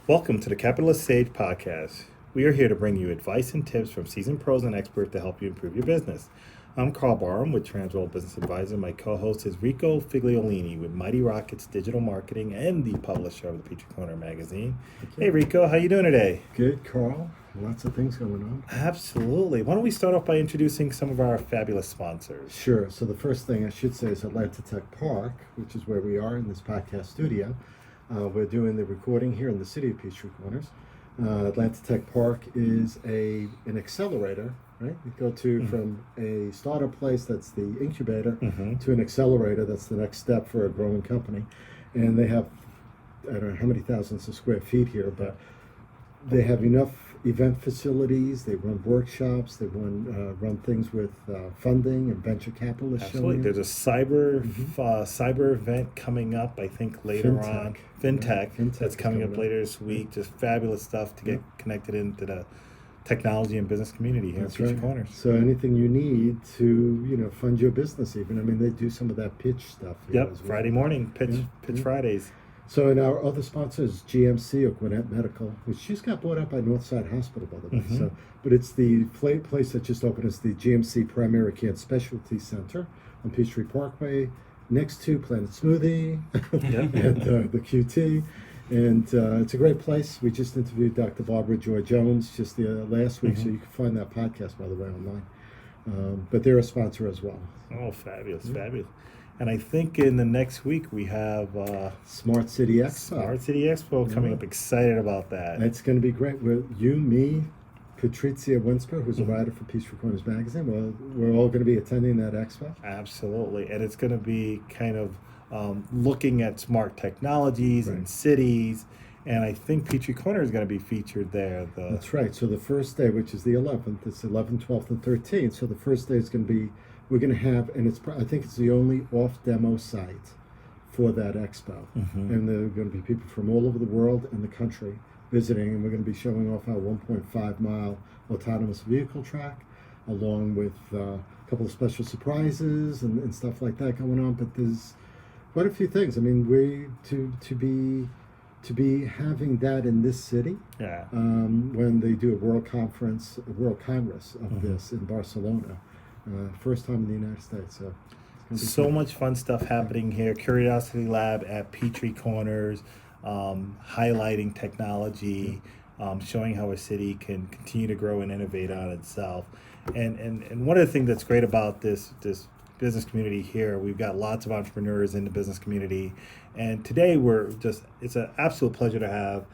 Welcome to the Capitalist Sage podcast. We are here to bring you advice and tips from seasoned pros and experts to help you improve your business. I'm Karl Barham with Transworld Business Advisor. My co-host is Rico Figliolini with Mighty Rockets Digital Marketing and the publisher of the Peachtree Corner magazine. Hey Rico, how you doing today? Good, Carl. Lots of things going on. Absolutely. Why don't we start off by introducing some of our fabulous sponsors? Sure. So the first thing I should say is Atlanta Tech Park, which is where we are in this podcast studio. We're doing the recording here in the city of Peachtree Corners. Atlanta Tech Park is an accelerator, right? You go to from a startup place, that's the incubator, to an accelerator, that's the next step for a growing company. And they have, I don't know how many thousands of square feet here, but they have enough event facilities. They run workshops. They run things with funding and venture capitalists. Absolutely. There's a cyber event coming up, I think, later on. Fintech that's coming up later this week. Just fabulous stuff to get connected into the technology and business community here in Peachtree Corners. So anything you need to, fund your business even. I mean, they do some of that pitch stuff. Yep, Friday morning, pitch Fridays. So in our other sponsors, GMC or Gwinnett Medical, which just got bought up by Northside Hospital, by the way. So, but it's the place that just opened. It's the GMC Primary Care and Specialty Center on Peachtree Parkway, next to Planet Smoothie and the QT. And it's a great place. We just interviewed Dr. Barbara Joy Jones just last week, so you can find that podcast, by the way, online. But they're a sponsor as well. Oh, fabulous, fabulous. And I think in the next week we have Smart City Expo. Smart City Expo coming up. Excited about that. It's going to be great. You, me, Patrizia Winsper, who's a writer for Peachtree Corners magazine. We're all going to be attending that expo. Absolutely. And it's going to be kind of looking at smart technologies and cities. And I think Peachtree Corner is going to be featured there. That's right. So the first day, which is the 11th, it's 11th, 12th, and 13th. So the first day is going to be, we're going to have, and I think it's the only off-demo site for that expo. And there are going to be people from all over the world and the country visiting, and we're going to be showing off our 1.5-mile autonomous vehicle track, along with a couple of special surprises and stuff like that going on. But there's quite a few things. I mean, to be having that in this city, when they do a World Congress of this in Barcelona, first time in the United States. So much fun stuff happening here. Curiosity Lab at Peachtree Corners, highlighting technology, showing how a city can continue to grow and innovate on itself. And one of the things that's great about this business community here, we've got lots of entrepreneurs in the business community. And today it's an absolute pleasure to have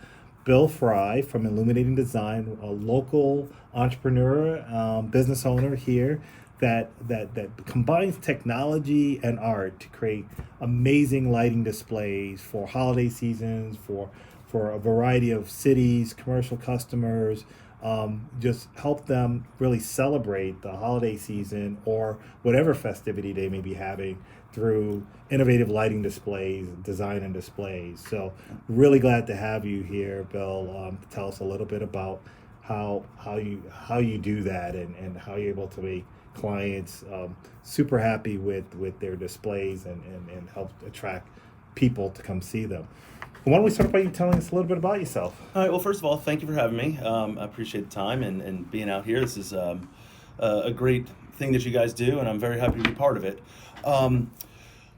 Bill Frey from Illuminating Design, a local entrepreneur, business owner here that combines technology and art to create amazing lighting displays for holiday seasons, for a variety of cities, commercial customers, just help them really celebrate the holiday season or whatever festivity they may be having through innovative lighting displays, design and displays. So really glad to have you here, Bill, to tell us a little bit about how you do that and how you're able to make clients super happy with their displays and help attract people to come see them. Why don't we start by you telling us a little bit about yourself? All right. Well, first of all, thank you for having me. I appreciate the time and being out here. This is a great thing that you guys do, and I'm very happy to be part of it.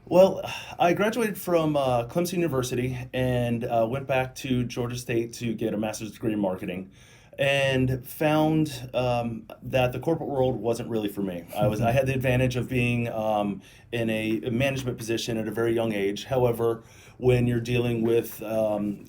Well, I graduated from Clemson University and went back to Georgia State to get a master's degree in marketing, and found that the corporate world wasn't really for me. I had the advantage of being in a management position at a very young age. However, when you're dealing with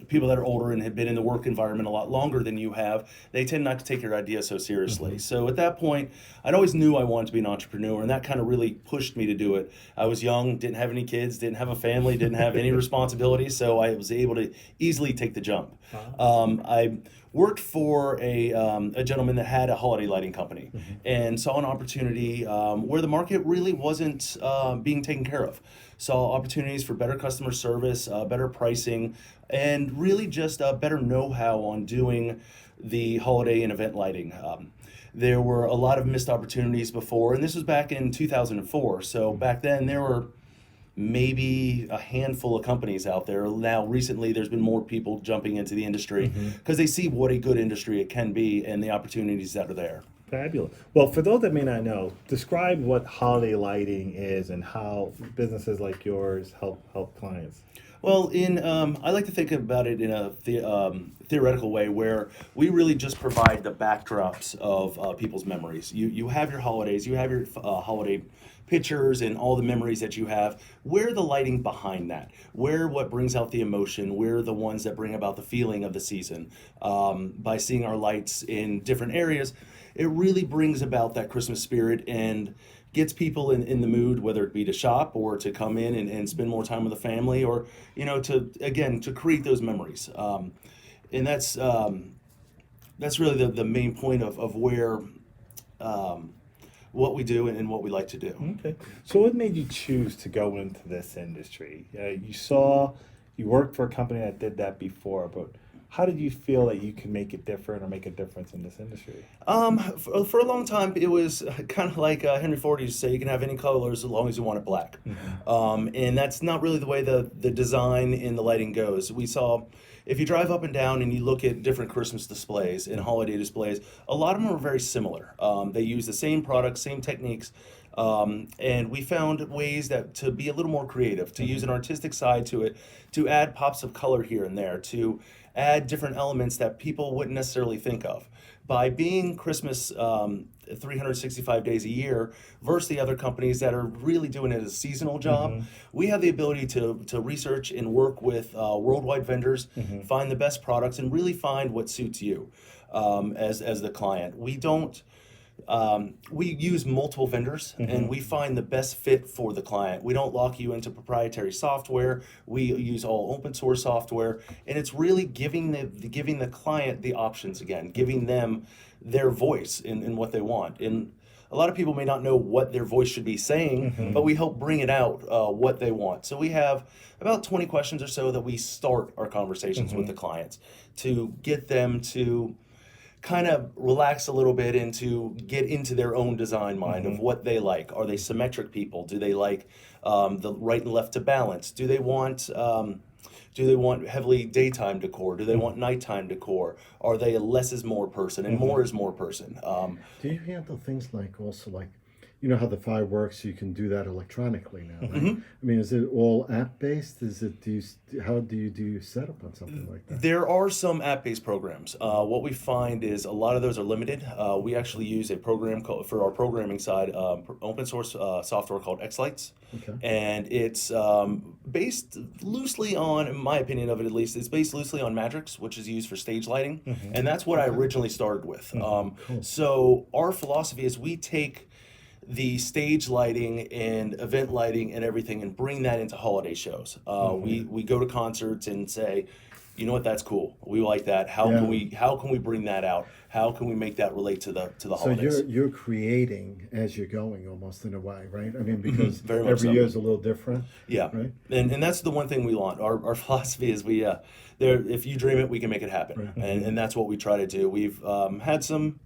people that are older and have been in the work environment a lot longer than you have, they tend not to take your ideas so seriously. So at that point, I'd always knew I wanted to be an entrepreneur, and that kind of really pushed me to do it. I was young, didn't have any kids, didn't have a family, didn't have any responsibilities, so I was able to easily take the jump. I worked for a gentleman that had a holiday lighting company and saw an opportunity where the market really wasn't being taken care of. Saw opportunities for better customer service, better pricing, and really just better know-how on doing the holiday and event lighting. There were a lot of missed opportunities before, and this was back in 2004. So back then there were maybe a handful of companies out there. Now, recently, there's been more people jumping into the industry because they see what a good industry it can be and the opportunities that are there. Fabulous. Well, for those that may not know, describe what holiday lighting is and how businesses like yours help clients. Well, I like to think about it in a theoretical way where we really just provide the backdrops of people's memories. You have your holidays, you have your holiday pictures and all the memories that you have. We're the lighting behind that. We're what brings out the emotion. We're the ones that bring about the feeling of the season. By seeing our lights in different areas, it really brings about that Christmas spirit and gets people in the mood, whether it be to shop or to come in and spend more time with the family, or to create those memories. And that's really the main point of where what we do and what we like to do. Okay. So what made you choose to go into this industry? You worked for a company that did that before, but how did you feel that you can make it different or make a difference in this industry? For a long time, it was kind of like Henry Ford used to say, you can have any colors as long as you want it black. And that's not really the way the design in the lighting goes. We saw, if you drive up and down and you look at different Christmas displays and holiday displays, a lot of them are very similar. They use the same products, same techniques. And we found ways to be a little more creative, to use an artistic side to it, to add pops of color here and there, to add different elements that people wouldn't necessarily think of. By being Christmas 365 days a year versus the other companies that are really doing it as a seasonal job, we have the ability to research and work with worldwide vendors, find the best products, and really find what suits you as the client. We use multiple vendors and we find the best fit for the client. We don't lock you into proprietary software. We use all open source software, and it's really giving the client the options again, giving them their voice in what they want. And a lot of people may not know what their voice should be saying, but we help bring it out what they want. So we have about 20 questions or so that we start our conversations with the clients to get them to kind of relax a little bit and to get into their own design mind of what they like. Are they symmetric people? Do they like the right and left to balance? Do they want heavily daytime decor? Do they want nighttime decor? Are they a less is more person and more is more person? Do you handle things like also like, you know how the fireworks, you can do that electronically now, right? I mean, is it all app-based? How do you do setup on something like that? There are some app-based programs. What we find is a lot of those are limited. We actually use a program for our programming side, open source software called Xlights. Okay. And it's based loosely on, in my opinion of it at least, it's based loosely on Matrix, which is used for stage lighting. And that's what I originally started with. Cool. So our philosophy is we take the stage lighting and event lighting and everything and bring that into holiday shows. We go to concerts and say, you know what, that's cool. We like that. How can we bring that out? How can we make that relate to the holidays? So you're creating as you're going, almost in a way, right? I mean, because Very much every so. year is a little different. Yeah, right. And that's the one thing we want. Our philosophy is if you dream it, we can make it happen, Right. and that's what we try to do. We've had some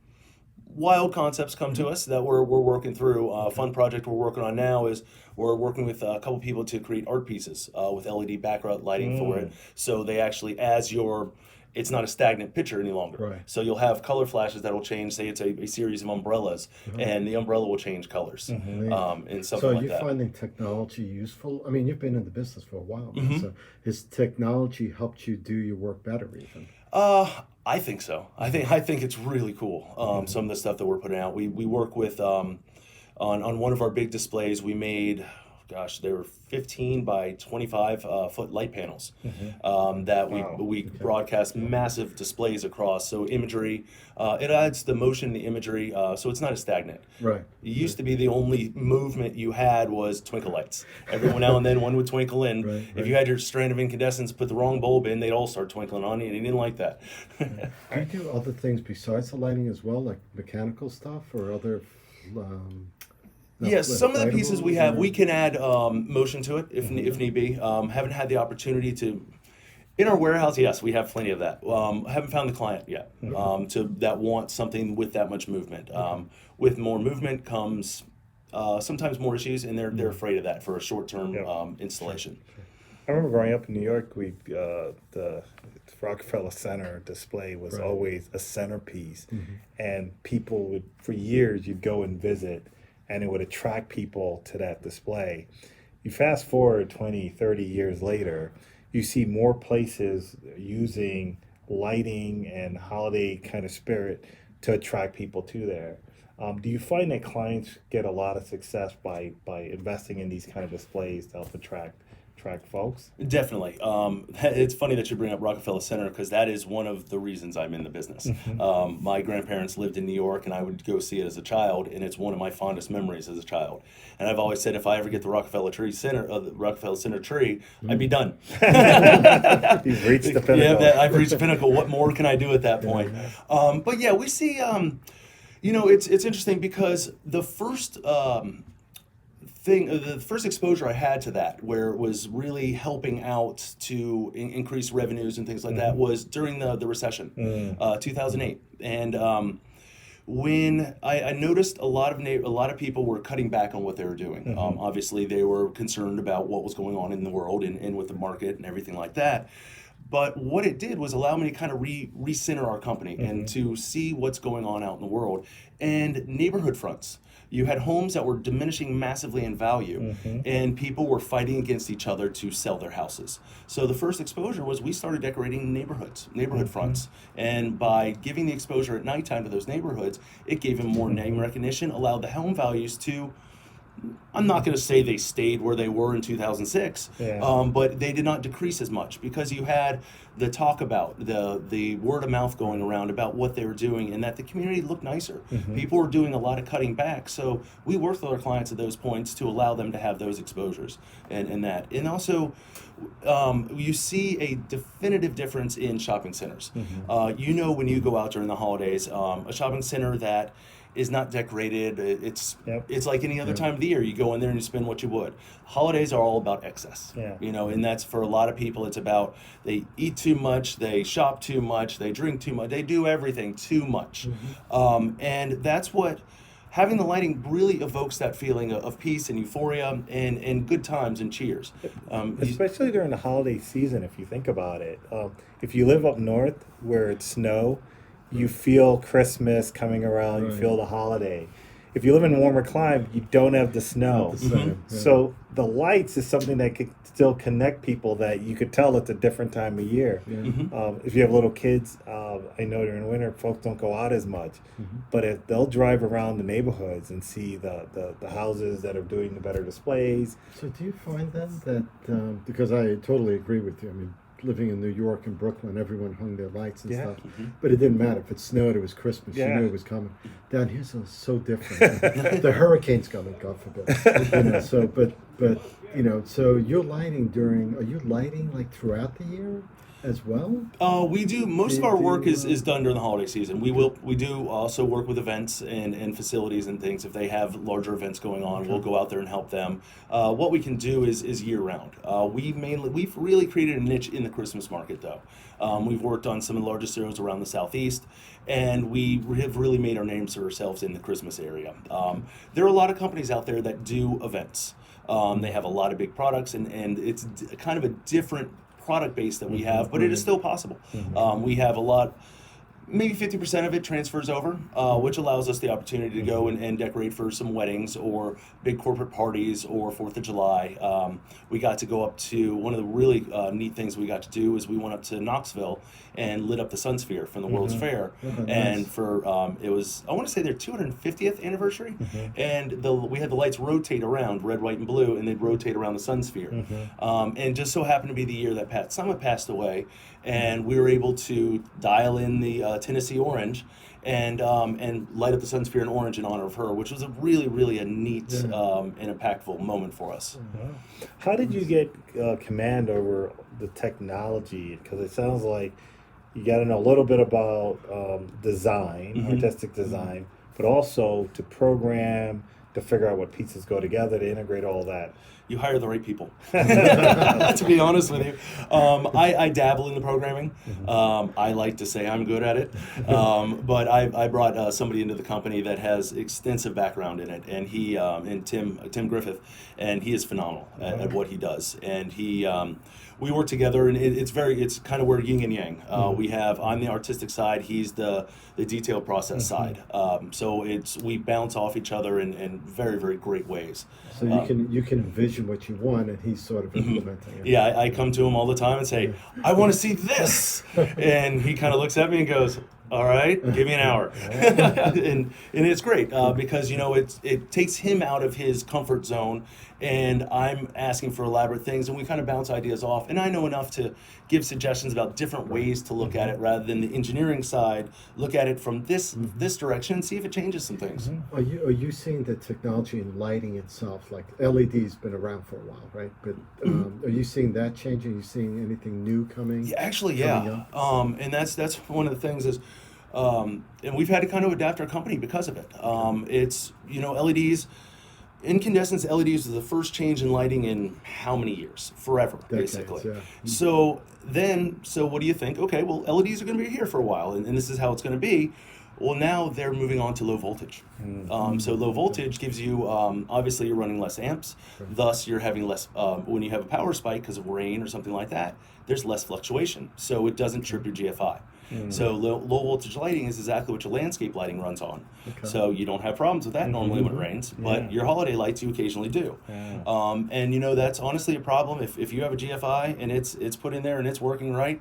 wild concepts come to us that we're working through. A fun project we're working on now is we're working with a couple people to create art pieces with LED background lighting for it. So they actually, it's not a stagnant picture any longer. Right. So you'll have color flashes that will change. Say it's a series of umbrellas, and the umbrella will change colors, and something So like you're that. finding technology useful? I mean, you've been in the business for a while now, so has technology helped you do your work better even? I think so. I think it's really cool. Some of the stuff that we're putting out. We work with on one of our big displays. We made, they were 15 by 25 foot light panels that we broadcast massive displays across. So imagery, it adds the motion, the imagery. So it's not as stagnant. Right. It used to be the only movement you had was twinkle lights. Every now and then one would twinkle in. Right. If you had your strand of incandescents, put the wrong bulb in, they'd all start twinkling on you, and you didn't like that. Do you do other things besides the lighting as well, like mechanical stuff or other? Yes, some of the pieces we have, or- we can add motion to it if need be. Haven't had the opportunity to. In our warehouse, yes, we have plenty of that. Haven't found the client yet that wants something with that much movement. With more movement comes sometimes more issues, and they're afraid of that for a short-term Yep. installation. I remember growing up in New York, the Rockefeller Center display was Right. always a centerpiece, and people would, for years, you'd go and visit, and it would attract people to that display. You fast forward 20, 30 years later, you see more places using lighting and holiday kind of spirit to attract people to there. Do you find that clients get a lot of success by investing in these kind of displays to help attract folks? Definitely. It's funny that you bring up Rockefeller Center because that is one of the reasons I'm in the business. My grandparents lived in New York, and I would go see it as a child, and it's one of my fondest memories as a child. And I've always said if I ever get the Rockefeller Center tree, I'd be done. You've reached the pinnacle. Yeah, I've reached the pinnacle. What more can I do at that point? But yeah, we see. It's interesting because the first. The first exposure I had to that, where it was really helping out to increase revenues and things like that, was during the recession, 2008, and when I noticed a lot of people were cutting back on what they were doing. Obviously, they were concerned about what was going on in the world and with the market and everything like that. But what it did was allow me to kind of recenter our company and to see what's going on out in the world. And neighborhood fronts. You had homes that were diminishing massively in value, and people were fighting against each other to sell their houses. So the first exposure was we started decorating neighborhood fronts. And by giving the exposure at nighttime to those neighborhoods, it gave them more name recognition, allowed the home values to, I'm not going to say they stayed where they were in 2006, but they did not decrease as much because you had the talk about the word of mouth going around about what they were doing and that the community looked nicer. People were doing a lot of cutting back, so we worked with our clients at those points to allow them to have those exposures and that. And also, you see a definitive difference in shopping centers. When you go out during the holidays, a shopping center that is not decorated. It's like any other time of the year. You go in there and you spend what you would. Holidays are all about excess. And that's for a lot of people. It's about they eat too much, they shop too much, they drink too much, they do everything too much. And that's what having the lighting really evokes that feeling of peace and euphoria and good times and cheers. Especially during the holiday season, if you think about it. If you live up north where it's snow, you feel Christmas coming around, you feel the holiday. If you live in a warmer climate, you don't have the snow. So the lights is something that could still connect people that you could tell it's a different time of year. If you have little kids, I know during winter folks don't go out as much, but if they'll drive around the neighborhoods and see the houses that are doing the better displays. So do you find then that, because I totally agree with you, I mean, living in New York and Brooklyn, everyone hung their lights and stuff, but it didn't matter if it snowed, it was Christmas. You knew it was coming. Down here, so different. The hurricane's coming, God forbid. So so you're lighting are you lighting like throughout the year as well? We do. Most of our work is done during the holiday season. We do also work with events and facilities and things. If they have larger events going on, we'll go out there and help them. What we can do is year round. We've really created a niche in the Christmas market though. We've worked on some of the largest zeros around the Southeast, and we have really made our names for ourselves in the Christmas area. There are a lot of companies out there that do events. They have a lot of big products, and it's kind of a different product base that we have, but it is still possible. We have a lot, maybe 50% of it transfers over, which allows us the opportunity to go and decorate for some weddings or big corporate parties or 4th of July. We got to go up to, one of the really neat things we got to do is we went up to Knoxville and lit up the Sun Sphere from the World's Fair. And for, it was, I want to say their 250th anniversary, and we had the lights rotate around, red, white, and blue, and they'd rotate around the Sun Sphere. And just so happened to be the year that Pat Summitt passed away, and we were able to dial in the Tennessee Orange and light up the Sun Sphere in orange in honor of her, which was a really a neat and impactful moment for us. How did you get command over the technology? Because it sounds like you got to know a little bit about design, artistic design, but also to program, to figure out what pieces go together, to integrate all that. you hire the right people. To be honest with you, I dabble in the programming. I like to say I'm good at it, but I brought somebody into the company that has extensive background in it, and he and Tim Griffith, and he is phenomenal at what he does, and he. We work together, and it's kind of where yin and yang. I'm the artistic side, he's the detail process side. So we bounce off each other in very, very great ways. So you can envision what you want, and he's sort of implementing it. Yeah, I come to him all the time and say, I want to see this, and he kind of looks at me and goes, all right, give me an hour. and it's great because it takes him out of his comfort zone, and I'm asking for elaborate things, and we kind of bounce ideas off, and I know enough to give suggestions about different ways to look at it rather than the engineering side. Look at it from this direction and see if it changes some things. Are you seeing the technology in lighting itself, like LED's been around for a while, right? But are you seeing that changing? Are you seeing anything new coming? Yeah, actually, yeah. And that's one of the things is, and we've had to kind of adapt our company because of it. It's LEDs. Incandescent LEDs is the first change in lighting in how many years? Forever, Decades, basically. yeah. So what do you think? Okay, well, LEDs are going to be here for a while, and this is how it's going to be. Well, now they're moving on to low voltage. So low voltage gives you, obviously you're running less amps, thus you're having less, when you have a power spike because of rain or something like that, there's less fluctuation, so it doesn't trip your GFI. So low voltage lighting is exactly what your landscape lighting runs on. So you don't have problems with that normally when it rains, but your holiday lights you occasionally do. And that's honestly a problem if you have a GFI and it's put in there and it's working right,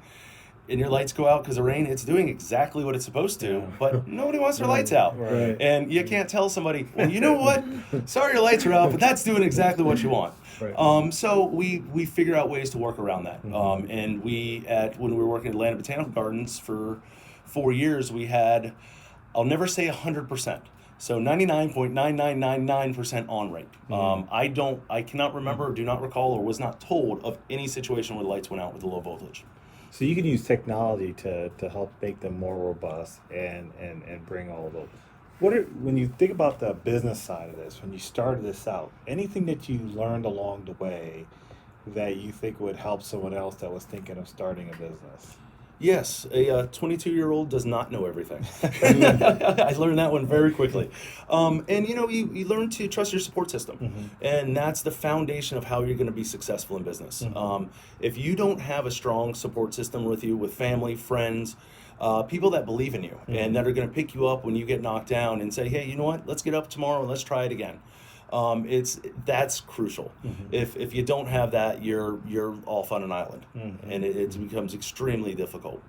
and your lights go out because of rain, it's doing exactly what it's supposed to, but nobody wants their lights out. Right. And you can't tell somebody, well, you know what? Sorry your lights are out, but that's doing exactly what you want. Right. So we figure out ways to work around that. And when we were working at Atlanta Botanical Gardens for 4 years, we had, I'll never say 100%. So 99.9999% on rate. I cannot remember, do not recall, or was not told of any situation where the lights went out with the low voltage. So you can use technology to help make them more robust and bring all of those. When you think about the business side of this, when you started this out, anything that you learned along the way that you think would help someone else that was thinking of starting a business? Yes, a 22-year-old does not know everything. I learned that one very quickly. And you learn to trust your support system. And that's the foundation of how you're going to be successful in business. If you don't have a strong support system with you, with family, friends, people that believe in you and that are going to pick you up when you get knocked down and say, hey, you know what, let's get up tomorrow and let's try it again. That's crucial. If you don't have that, you're off on an island, and it becomes extremely difficult.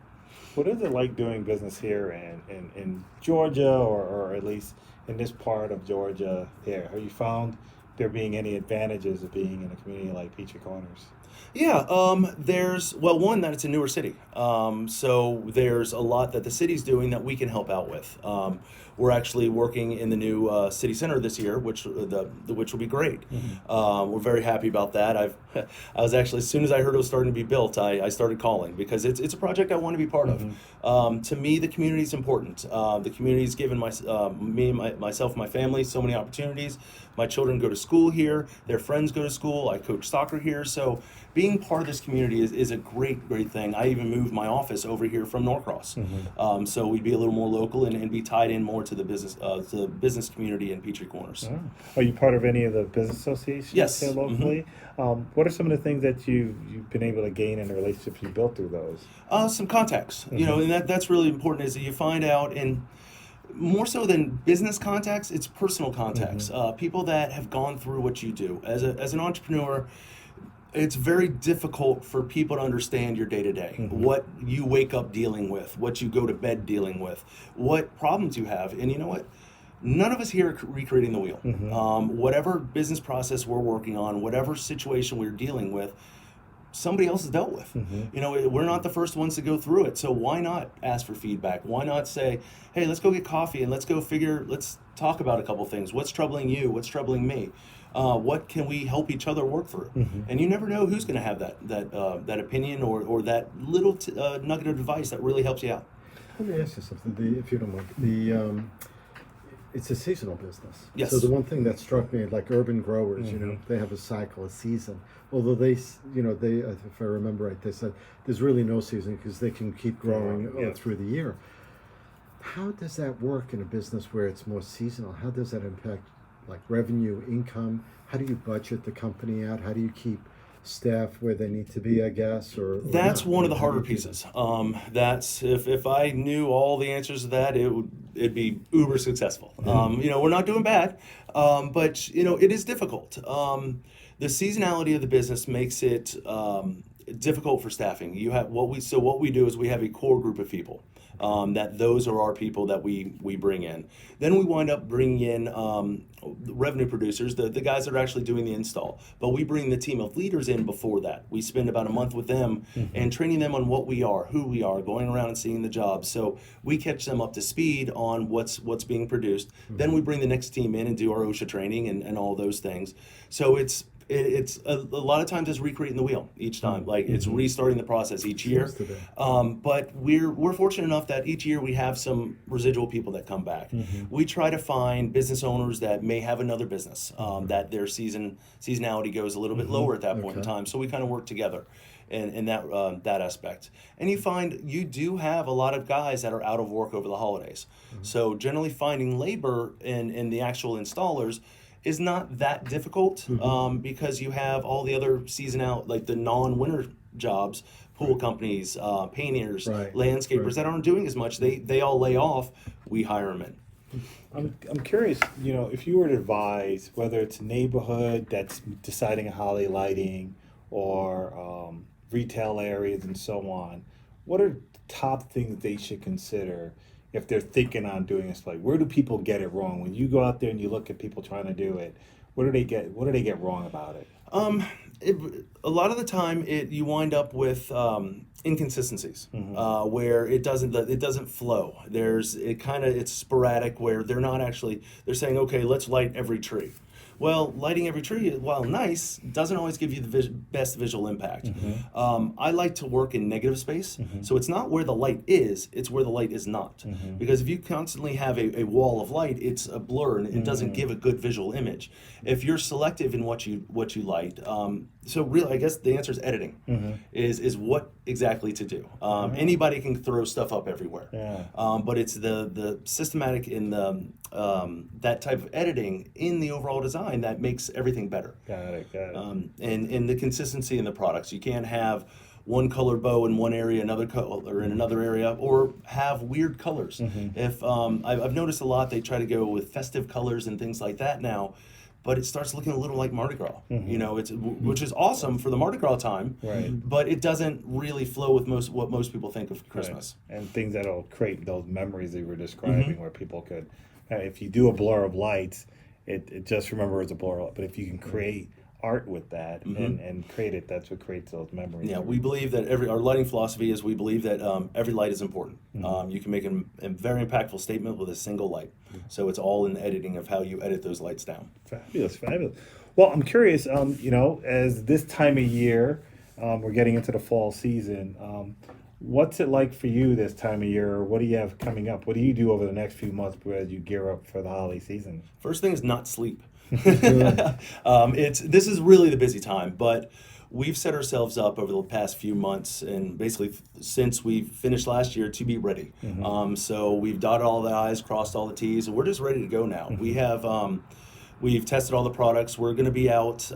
What is it like doing business here in Georgia, or at least in this part of Georgia here? Have you found there being any advantages of being in a community like Peachtree Corners? Yeah, one, that it's a newer city. So there's a lot that the city's doing that we can help out with. We're actually working in the new city center this year, which will be great. We're very happy about that. I was actually, as soon as I heard it was starting to be built, I started calling because it's a project I want to be part of. To me, the community is important. The community's given myself and my family so many opportunities. My children go to school here. Their friends go to school. I coach soccer here. So being part of this community is a great thing. I even moved my office over here from Norcross. So we'd be a little more local and be tied in more to the business community in Peachtree Corners. Are you part of any of the business associations here locally? What are some of the things that you've been able to gain in the relationships you built through those? Some contacts, and that's really important, is that you find out, and more so than business contacts, it's personal contacts. People that have gone through what you do. As an entrepreneur, it's very difficult for people to understand your day-to-day, what you wake up dealing with, what you go to bed dealing with, what problems you have. And you know what? None of us here are recreating the wheel. Whatever business process we're working on, whatever situation we're dealing with, somebody else has dealt with. We're not the first ones to go through it. So why not ask for feedback? Why not say, hey, let's go get coffee and let's talk about a couple things. What's troubling you? What's troubling me? What can we help each other work through? And you never know who's going to have that opinion or that little nugget of advice that really helps you out. Let me ask you something, if you don't mind. it's a seasonal business. Yes. So the one thing that struck me, like urban growers, you know, they have a cycle, a season. Although they, you know, they, if I remember right, they said there's really no season because they can keep growing through the year. How does that work in a business where it's more seasonal? How does that impact like revenue, income? How do you budget the company out? How do you keep staff where they need to be, I guess, or That's not? one of the How do harder you do pieces. That's if I knew all the answers to that, it'd be uber successful. You know, we're not doing bad, but you know, it is difficult. The seasonality of the business makes it difficult for staffing. You have what we do is we have a core group of people. That those are our people that we bring in. Then we wind up bringing in revenue producers, the guys that are actually doing the install. But we bring the team of leaders in before that. We spend about a month with them and training them on what we are, who we are, going around and seeing the jobs. So we catch them up to speed on what's being produced. Then we bring the next team in and do our OSHA training and all those things. So it's a lot of times it's recreating the wheel each time. Like it's restarting the process each year. But we're fortunate enough that each year we have some residual people that come back. We try to find business owners that may have another business that their seasonality goes a little bit lower at that point in time. So we kind of work together in that aspect. And you find you do have a lot of guys that are out of work over the holidays. So generally finding labor in the actual installers is not that difficult because you have all the other seasonal, like the non-winter jobs, pool companies, painters, landscapers that aren't doing as much. They all lay off. We hire them in. I'm curious, you know, if you were to advise whether it's a neighborhood that's deciding a holiday lighting or retail areas and so on, what are the top things they should consider if they're thinking on doing this? Like, where do people get it wrong? When you go out there and you look at people trying to do it, what do they get wrong about it? A lot of the time, you wind up with inconsistencies where it doesn't flow. It's sporadic where they're saying, okay, let's light every tree. Well, lighting every tree, while nice, doesn't always give you the best visual impact. I like to work in negative space, so it's not where the light is, it's where the light is not. Because if you constantly have a wall of light, it's a blur and it doesn't give a good visual image. If you're selective in what you light, so really, I guess the answer is editing, is what exactly to do. Anybody can throw stuff up everywhere, but it's the systematic in that type of editing in the overall design that makes everything better. Got it. And the consistency in the products. You can't have one colored bow in one area, another color in another area, or have weird colors. If I've noticed a lot, they try to go with festive colors and things like that now, but it starts looking a little like Mardi Gras. You know, which is awesome for the Mardi Gras time, but it doesn't really flow with what most people think of Christmas. And things that'll create those memories that you were describing, where people could, if you do a blur of lights, it just remember it's a blur of light. But if you can create art with that and create it, that's what creates those memories. Yeah, we believe that our lighting philosophy is we believe that every light is important. You can make a very impactful statement with a single light. So it's all in the editing of how you edit those lights down. Fabulous. Well, I'm curious, you know, as this time of year, we're getting into the fall season, what's it like for you this time of year? What do you have coming up? What do you do over the next few months as you gear up for the holiday season? First thing is not sleep. This is really the busy time, but we've set ourselves up over the past few months and basically since we finished last year to be ready. So we've dotted all the I's, crossed all the T's, and we're just ready to go now. We've tested all the products. We're going to be out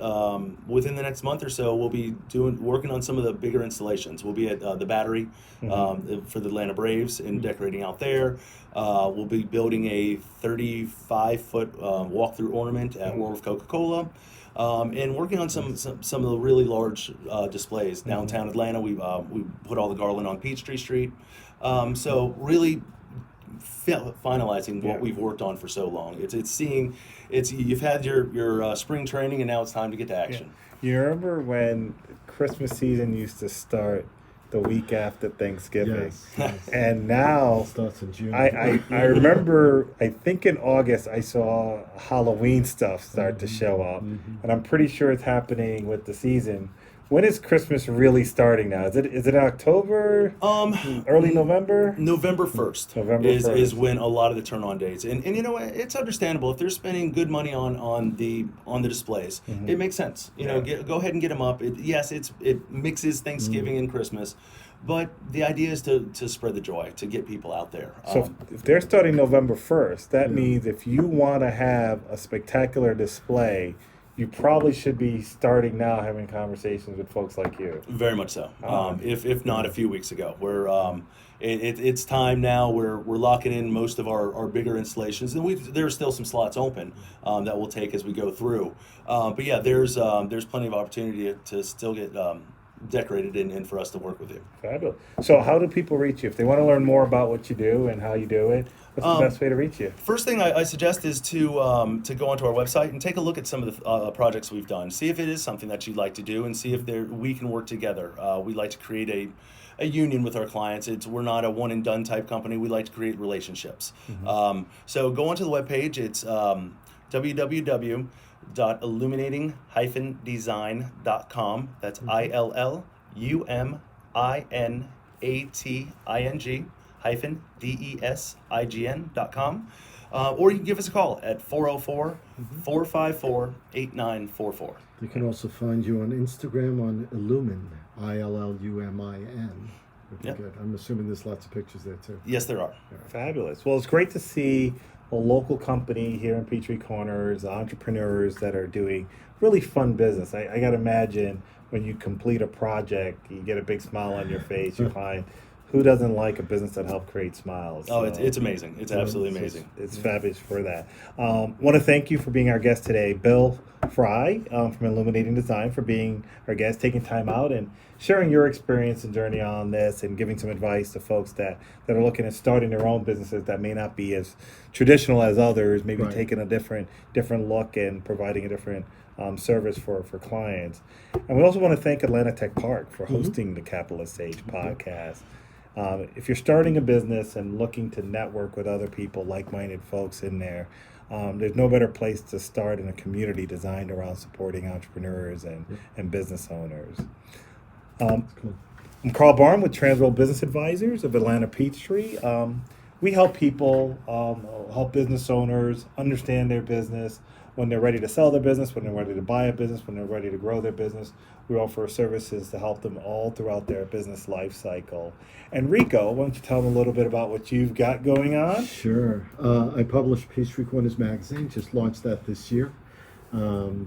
within the next month or so. We'll be working on some of the bigger installations. We'll be at the Battery for the Atlanta Braves and decorating out there. We'll be building a 35-foot walk-through ornament at World of Coca-Cola. And working on some of the really large displays. Downtown Atlanta, we put all the garland on Peachtree Street. So really finalizing what we've worked on for so long. You've had your spring training and now it's time to get to action. Yeah. You remember when Christmas season used to start the week after Thanksgiving? Yes. And now It starts in June. I remember, I think in August I saw Halloween stuff start to show up, and I'm pretty sure it's happening with the season when is Christmas really starting now? Is it October? Early November? November 1st November is 1st. when a lot of the turn on dates. And you know, it's understandable if they're spending good money on the displays. It makes sense. You know, go ahead and get them up. It mixes Thanksgiving and Christmas. But the idea is to spread the joy, to get people out there. So if they're starting November 1st, that means if you want to have a spectacular display, you probably should be starting now having conversations with folks like you. Very much so. If not a few weeks ago, it's time now. We're locking in most of our bigger installations, and there's still some slots open that we'll take as we go through. But yeah, there's plenty of opportunity to still get decorated and for us to work with you. Fabulous. So how do people reach you if they want to learn more about what you do and how you do it? What's the best way to reach you? First thing I suggest is to go onto our website and take a look at some of the projects we've done. See if it is something that you'd like to do, and see if we can work together. We like to create a union with our clients. We're not a one and done type company. We like to create relationships. So go onto the webpage. It's www.illuminating-design.com. That's ILLUMINATING-DESIGN.com. Or you can give us a call at 404-454-8944. You can also find you on Instagram on Illumin, ILLUMIN. Yep. Good. I'm assuming there's lots of pictures there too. Yes, there are. Fabulous. Well, it's great to see a local company here in Peachtree Corners, entrepreneurs that are doing really fun business. I got to imagine when you complete a project, you get a big smile on your face. You find who doesn't like a business that helps create smiles? Oh, it's amazing. It's absolutely amazing. It's fabulous for that. Want to thank you for being our guest today, Bill Frey from Illuminating Design, for being our guest, taking time out and sharing your experience and journey on this, and giving some advice to folks that are looking at starting their own businesses that may not be as traditional as others, maybe taking a different look and providing a different service for clients. And we also want to thank Atlanta Tech Park for hosting the Capitalist Age podcast. If you're starting a business and looking to network with other people, like-minded folks in there, there's no better place to start in a community designed around supporting entrepreneurs and business owners. I'm Carl Barn with Transworld Business Advisors of Atlanta Peachtree. We help people, help business owners understand their business, when they're ready to sell their business, when they're ready to buy a business, when they're ready to grow their business. We offer services to help them all throughout their business life cycle. And Rico, why don't you tell them a little bit about what you've got going on? Sure. I published Peachtree Corners magazine, just launched that this year.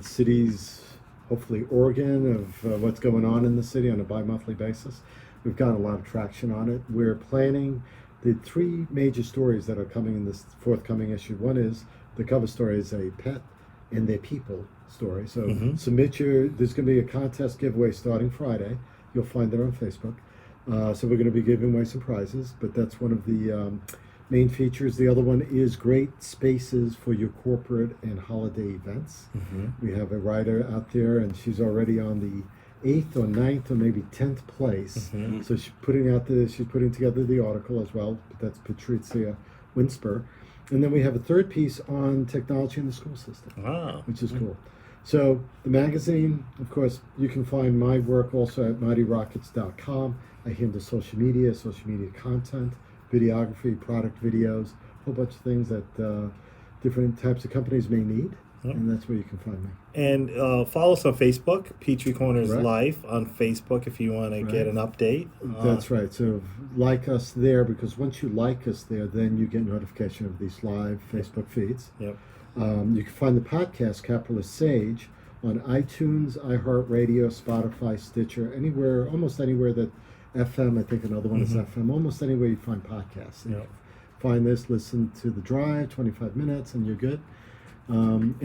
City's hopefully organ of what's going on in the city on a bi-monthly basis. We've got a lot of traction on it. We're planning the three major stories that are coming in this forthcoming issue. One is the cover story is a pet and their people story. So submit there's going to be a contest giveaway starting Friday. You'll find it on Facebook. So we're going to be giving away some prizes, but that's one of the main features. The other one is great spaces for your corporate and holiday events. We have a writer out there, and she's already on the 8th or 9th or maybe 10th place. So she's putting together the article as well. But that's Patricia Winsper. And then we have a third piece on technology in the school system, which is cool. So the magazine, of course, you can find my work also at mightyrockets.com. I handle social media content, videography, product videos, a whole bunch of things that different types of companies may need. And that's where you can find me. And follow us on Facebook, Peachtree Corners Life on Facebook if you want to get an update. That's right. So like us there, because once you like us there, then you get notification of these live Facebook feeds. You can find the podcast, Capitalist Sage, on iTunes, iHeartRadio, Spotify, Stitcher, anywhere, almost anywhere that FM, I think another one is FM, almost anywhere you find podcasts. Find this, listen to The Drive, 25 minutes, and you're good. And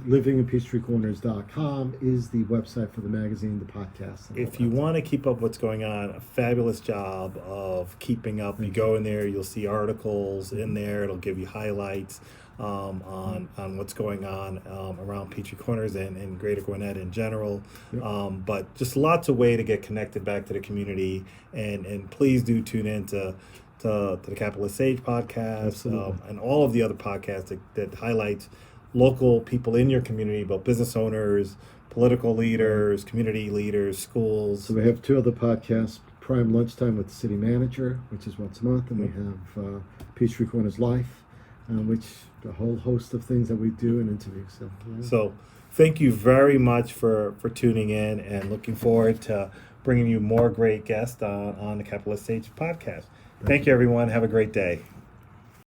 livinginpeachtreecorners.com is the website for the magazine, the podcast. If you want to keep up what's going on, a fabulous job of keeping up. You go in there, you'll see articles in there. It'll give you highlights on what's going on around Peachtree Corners and Greater Gwinnett in general. But just lots of way to get connected back to the community. And please do tune in to the Capitalist Sage podcast and all of the other podcasts that highlights local people in your community, about business owners, political leaders, community leaders, schools. So we have two other podcasts: Prime Lunchtime with the City Manager, which is once a month, and we have Peachtree Corners Life, which a whole host of things that we do and interviews. So, yeah. So thank you very much for tuning in, and looking forward to bringing you more great guests on the Capitalist Stage podcast. Thank you, everyone. Have a great day.